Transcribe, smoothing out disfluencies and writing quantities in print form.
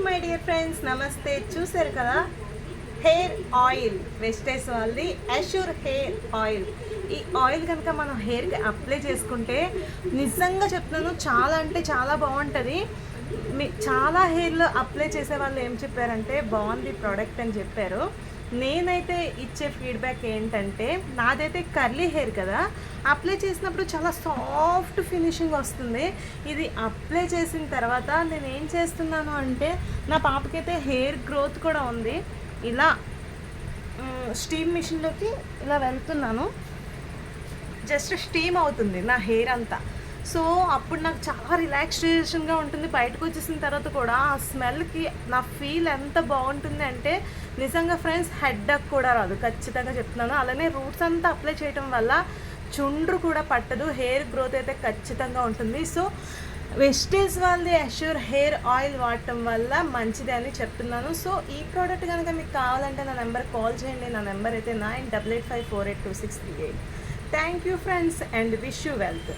My dear friends, నమస్తే. చూసారు కదా, హెయిర్ ఆయిల్ వెస్టేజ్ వాళ్ళది అష్యూర్ హెయిర్ ఆయిల్. ఈ ఆయిల్ కనుక మనం హెయిర్కి అప్లై చేసుకుంటే నిజంగా చెప్తున్నాను, చాలా అంటే చాలా బాగుంటుంది. చాలా హెయిర్లో అప్లై చేసే వాళ్ళు ఏం చెప్పారంటే బాగుంది ప్రోడక్ట్ అని చెప్పారు. నేనైతే ఇచ్చే ఫీడ్బ్యాక్ ఏంటంటే, నాదైతే కర్లీ హెయిర్ కదా, అప్లై చేసినప్పుడు చాలా సాఫ్ట్ ఫినిషింగ్ వస్తుంది. ఇది అప్లై చేసిన తర్వాత నేను ఏం చేస్తున్నాను అంటే, నా పాపకైతే హెయిర్ గ్రోత్ కూడా ఉంది. ఇలా స్టీమ్ మిషన్లోకి ఇలా వెళ్తున్నాను, జస్ట్ స్టీమ్ అవుతుంది నా హెయిర్ అంతా. సో అప్పుడు నాకు చాలా రిలాక్సేషన్గా ఉంటుంది. బయటకు వచ్చేసిన తర్వాత కూడా ఆ స్మెల్కి నా ఫీల్ ఎంత బాగుంటుంది అంటే నిజంగా ఫ్రెండ్స్, హెడ్ఏక్ కూడా రాదు, ఖచ్చితంగా చెప్తున్నాను. అలానే రూట్స్ అంతా అప్లై చేయడం వల్ల చుండ్రు కూడా పట్టదు, హెయిర్ గ్రోత్ అయితే ఖచ్చితంగా ఉంటుంది. సో వెస్టేజ్ వాళ్ళది అష్యూర్ హెయిర్ ఆయిల్ వాడటం వల్ల మంచిది అని చెప్తున్నాను. సో ఈ ప్రోడక్ట్ కనుక మీకు కావాలంటే నా నెంబర్ కాల్ చేయండి. నా నెంబర్ అయితే 9885482638. Thank you friends and wish you wealth.